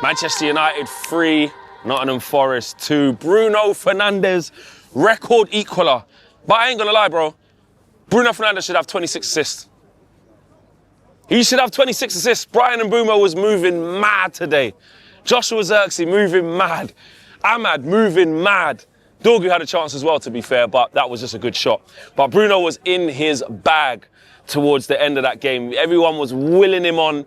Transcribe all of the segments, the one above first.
Manchester United 3, Nottingham Forest 2. Bruno Fernandes, record equaler. But I ain't gonna lie, bro. Bruno Fernandes should have 26 assists. He should have 26 assists. Brian Mbeumo was moving mad today. Joshua Zirkzee moving mad. Ahmad moving mad. Dorgu had a chance as well, to be fair, but that was just a good shot. But Bruno was in his bag towards the end of that game. Everyone was willing him on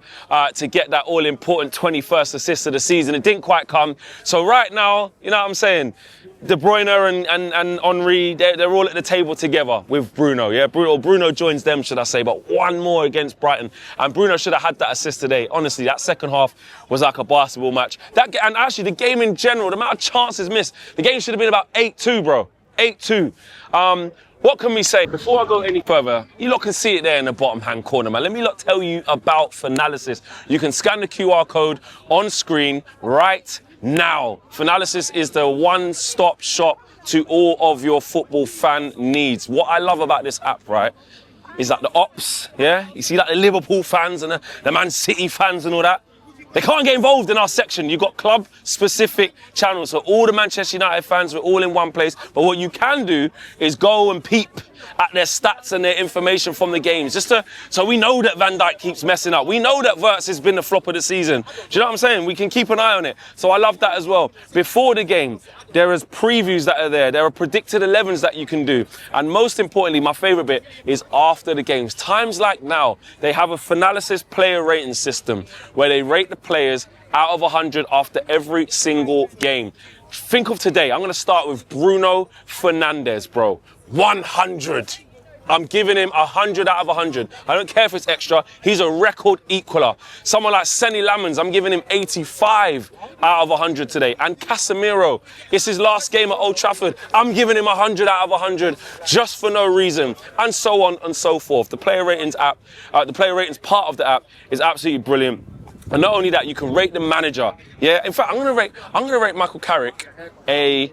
to get that all-important 21st assist of the season. It didn't quite come. So right now, you know what I'm saying? De Bruyne and Henry, they're all at the table together with Bruno, yeah? Bruno joins them, should I say, but one more against Brighton. And Bruno should have had that assist today. Honestly, that second half was like a basketball match. And actually, the game in general, the amount of chances missed, the game should have been about 8-2, bro. 8-2. What can we say? Before I go any further, you lot can see it there in the bottom hand corner, man. Let me tell you about Finalysis. You can scan the QR code on screen right now. Finalysis is the one-stop shop to all of your football fan needs. What I love about this app, right, is that the ops, yeah? You see like the Liverpool fans and the Man City fans and all that? They can't get involved in our section. You've got club-specific channels. So all the Manchester United fans are all in one place. But what you can do is go and peep at their stats and their information from the games. So we know that Van Dijk keeps messing up. We know that Wirtz has been the flop of the season. Do you know what I'm saying? We can keep an eye on it. So I love that as well. Before the game, there is previews that are there. There are predicted 11s that you can do. And most importantly, my favourite bit is after the games. Times like now, they have a Finalysis player rating system where they rate the players out of 100 after every single game. Think of today. I'm going to start with Bruno Fernandes, bro. 100. I'm giving him 100 out of 100. I don't care if it's extra. He's a record equaler. Someone like Senny Lamans, I'm giving him 85 out of 100 today. And Casemiro, it's his last game at Old Trafford. I'm giving him 100 out of 100 just for no reason. And so on and so forth. The player ratings app, the player ratings part of the app is absolutely brilliant. And not only that, you can rate the manager. Yeah, in fact, I'm gonna rate Michael Carrick a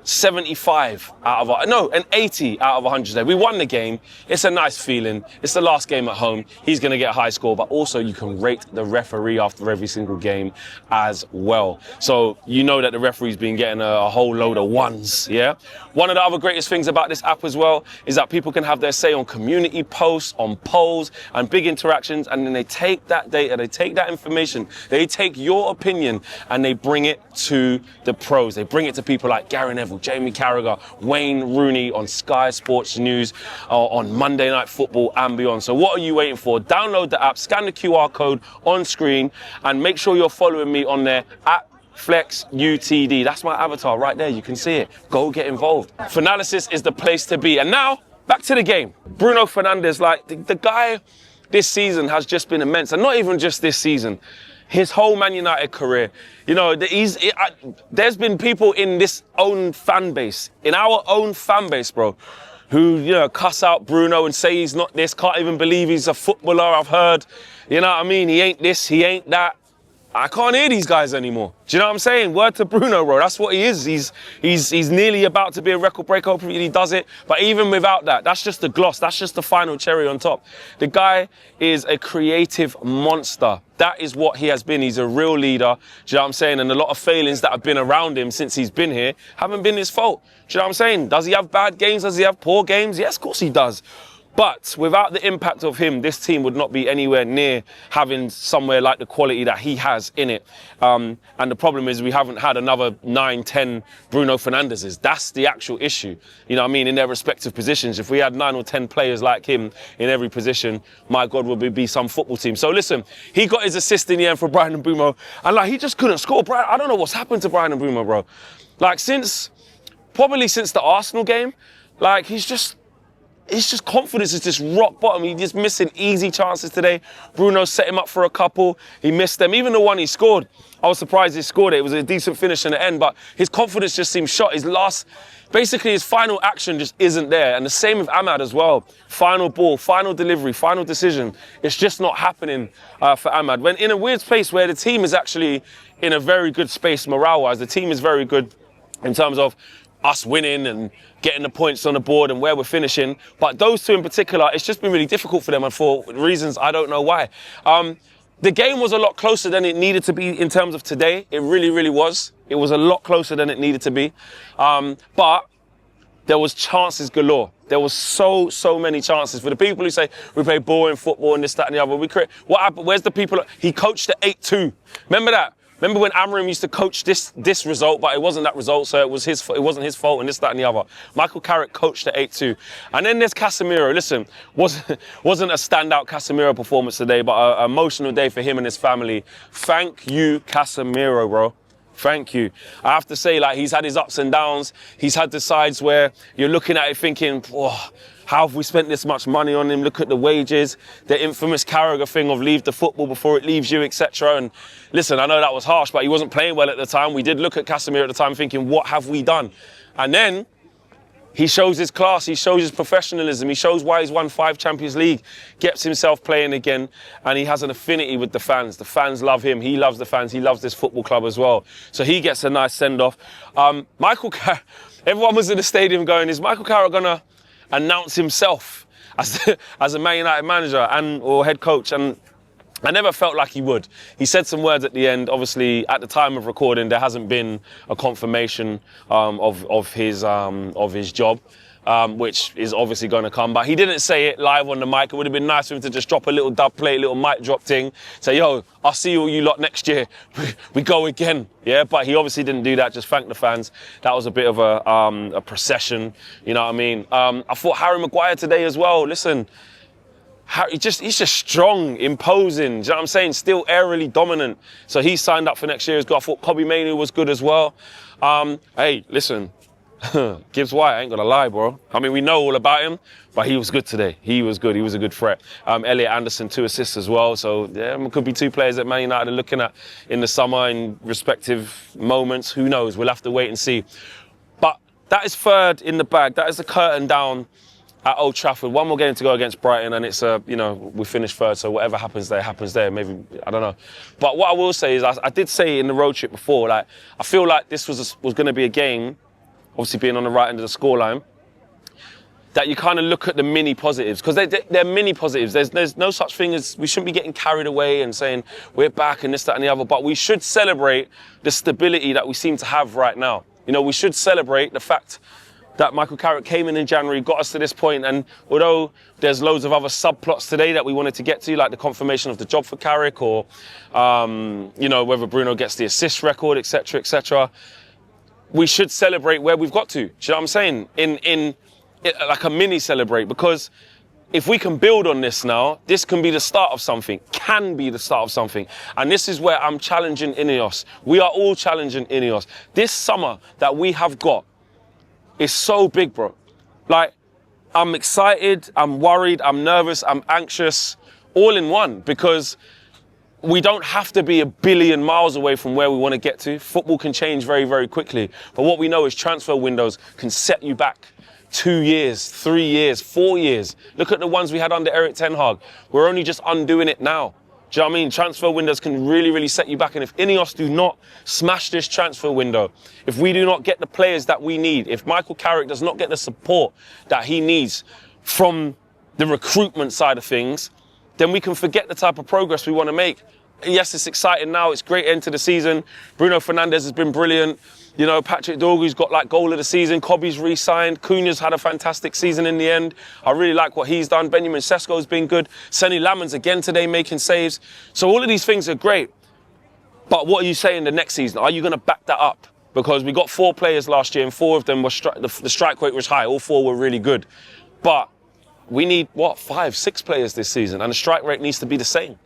75 out of, no, an 80 out of 100 today. We won the game. It's a nice feeling. It's the last game at home. He's going to get a high score, but also you can rate the referee after every single game as well. So you know that the referee's been getting a whole load of ones, yeah? One of the other greatest things about this app as well is that people can have their say on community posts, on polls, and big interactions, and then they take that data, they take that information, they take your opinion, and they bring it to the pros. They bring it to people like Gary Neville, Jamie Carragher, Wayne Rooney on Sky Sports News, on Monday Night Football and beyond. So what are you waiting for? Download the app, scan the QR code on screen, and make sure you're following me on there at FlexUTD. That's my avatar right there. You can see it. Go get involved. Finalysis is the place to be. And now, back to the game. Bruno Fernandes, like, the guy this season has just been immense. And not even just this season. His whole Man United career. You know, there's been people in this own fan base, in our own fan base, bro, who, you know, cuss out Bruno and say he's not this, can't even believe he's a footballer, I've heard. You know what I mean? He ain't this, he ain't that. I can't hear these guys anymore. Do you know what I'm saying? Word to Bruno, bro. That's what he is. He's nearly about to be a record breaker. Hopefully he does it. But even without that, that's just the gloss. That's just the final cherry on top. The guy is a creative monster. That is what he has been. He's a real leader. Do you know what I'm saying? And a lot of failings that have been around him since he's been here haven't been his fault. Do you know what I'm saying? Does he have bad games? Does he have poor games? Yes, of course he does. But without the impact of him, this team would not be anywhere near having somewhere like the quality that he has in it. And the problem is we haven't had another 9, 10 Bruno Fernandeses. That's the actual issue. You know what I mean? In their respective positions. If we had 9 or 10 players like him in every position, my God, would we be some football team. So listen, he got his assist in the end for Brian Mbeumo. And like, he just couldn't score. I don't know what's happened to Brian Mbeumo, bro. Like probably since the Arsenal game, like his confidence is just rock bottom. He's just missing easy chances today. Bruno set him up for a couple. He missed them. Even the one he scored, I was surprised he scored it. It was a decent finish in the end, but his confidence just seemed shot. Basically his final action just isn't there. And the same with Ahmad as well. Final ball, final delivery, final decision. It's just not happening for Ahmad. When in a weird space where the team is actually in a very good space morale-wise. The team is very good in terms of us winning and getting the points on the board and where we're finishing. But those two in particular, it's just been really difficult for them and for reasons I don't know why. The game was a lot closer than it needed to be in terms of today. It really, really was. It was a lot closer than it needed to be. But there was chances galore. There was so many chances. For the people who say we play boring football and this, that, and the other, what happened? Where's the people? He coached the 8-2. Remember that? Remember when Amorim used to coach this result, but it wasn't that result, so it wasn't his fault and this, that, and the other. Michael Carrick coached the 8-2. And then there's Casemiro. Listen, wasn't a standout Casemiro performance today, but an emotional day for him and his family. Thank you, Casemiro, bro. Thank you. I have to say, like, he's had his ups and downs. He's had the sides where you're looking at it thinking, oh, how have we spent this much money on him? Look at the wages, the infamous Carragher thing of leave the football before it leaves you, etc. And listen, I know that was harsh, but he wasn't playing well at the time. We did look at Casemiro at the time thinking, what have we done? And then he shows his class, he shows his professionalism, he shows why he's won 5 Champions League, gets himself playing again, and he has an affinity with the fans. The fans love him, he loves the fans, he loves this football club as well. So he gets a nice send-off. Everyone was in the stadium going, is Michael Carrick gonna announce himself as a Man United manager or head coach? And I never felt like he would. He said some words at the end. Obviously, at the time of recording, there hasn't been a confirmation of his job, which is obviously going to come. But he didn't say it live on the mic. It would have been nice for him to just drop a little dub plate, a little mic drop thing. Say, yo, I'll see all you lot next year. We go again. Yeah, but he obviously didn't do that. Just thanked the fans. That was a bit of a procession. You know what I mean? I thought Harry Maguire today as well. Listen. He's just strong, imposing, do you know what I'm saying? Still aerially dominant. So he signed up for next year as well. I thought Kobbie Mainoo was good as well. Hey, listen, Gibbs White, I ain't gonna lie, bro. I mean, we know all about him, but he was good today. He was good. He was a good threat. Elliot Anderson, 2 assists as well. So yeah, there could be 2 players that Man United are looking at in the summer in respective moments. Who knows? We'll have to wait and see. But that is third in the bag. That is the curtain down at Old Trafford. 1 more game to go against Brighton, and it's we finished third, so whatever happens there. Maybe, I don't know. But what I will say is, I did say in the road trip before, like, I feel like this was going to be a game, obviously being on the right end of the scoreline, that you kind of look at the mini positives, because they're mini positives. There's no such thing as, we shouldn't be getting carried away and saying we're back and this, that, and the other, but we should celebrate the stability that we seem to have right now. You know, we should celebrate the fact that Michael Carrick came in January, got us to this point, and although there's loads of other subplots today that we wanted to get to, like the confirmation of the job for Carrick, or whether Bruno gets the assist record, etc., etc., we should celebrate where we've got to. Do you know what I'm saying? In like a mini celebrate, because if we can build on this now, this can be the start of something, And this is where I'm challenging Ineos. We are all challenging Ineos. This summer that we have got, it's so big, bro. Like, I'm excited, I'm worried, I'm nervous, I'm anxious, all in one, because we don't have to be a billion miles away from where we want to get to. Football can change very, very quickly. But what we know is transfer windows can set you back 2 years, 3 years, 4 years. Look at the ones we had under Eric Ten Hag. We're only just undoing it now. Do you know what I mean? Transfer windows can really, really set you back. And if Ineos do not smash this transfer window, if we do not get the players that we need, if Michael Carrick does not get the support that he needs from the recruitment side of things, then we can forget the type of progress we want to make. Yes, it's exciting now. It's great end to the season. Bruno Fernandes has been brilliant. You know, Patrick Dorgu's got like goal of the season. Kobbie's re-signed. Cunha's had a fantastic season in the end. I really like what he's done. Benjamin Sesko's been good. Senny Lammens again today making saves. So all of these things are great. But what are you saying the next season? Are you going to back that up? Because we got 4 players last year and 4 of them were the strike rate was high. All 4 were really good. But we need, 5, 6 players this season, and the strike rate needs to be the same.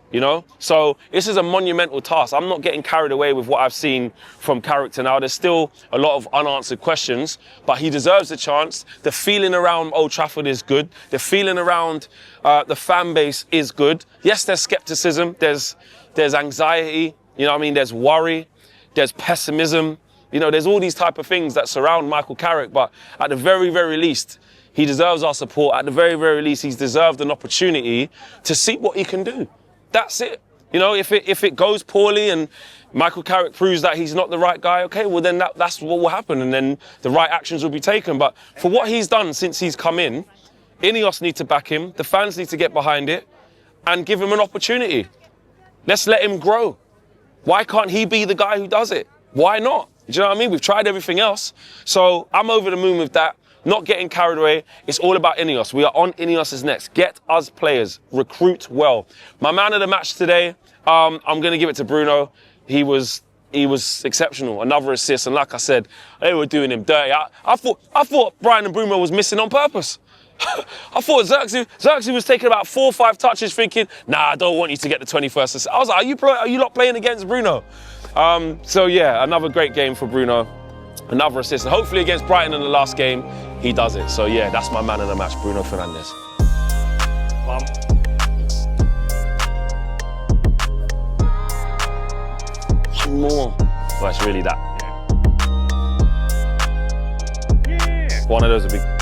You know? So this is a monumental task. I'm not getting carried away with what I've seen from Carrick now. There's still a lot of unanswered questions, but he deserves a chance. The feeling around Old Trafford is good. The feeling around the fan base is good. Yes, there's skepticism. There's anxiety. You know what I mean? There's worry. There's pessimism. You know, there's all these type of things that surround Michael Carrick, but at the very, very least, he deserves our support. At the very, very least, he's deserved an opportunity to see what he can do. That's it. You know, if it goes poorly and Michael Carrick proves that he's not the right guy, okay, well then that's what will happen, and then the right actions will be taken. But for what he's done since he's come in, Ineos need to back him, the fans need to get behind it and give him an opportunity. Let's let him grow. Why can't he be the guy who does it? Why not? Do you know what I mean? We've tried everything else. So I'm over the moon with that. Not getting carried away. It's all about Ineos. We are on Ineos' next. Get us players. Recruit well. My man of the match today, I'm going to give it to Bruno. He was exceptional. Another assist. And like I said, they were doing him dirty. I thought Brian and Bruno was missing on purpose. I thought Xerxes was taking about 4 or 5 touches thinking, nah, I don't want you to get the 21st assist. I was like, are you not playing against Bruno? So yeah, another great game for Bruno. Another assist. And hopefully against Brighton in the last game, he does it. So yeah, that's my man of the match, Bruno Fernandes. One more. Well, it's really that. Yeah. One of those would be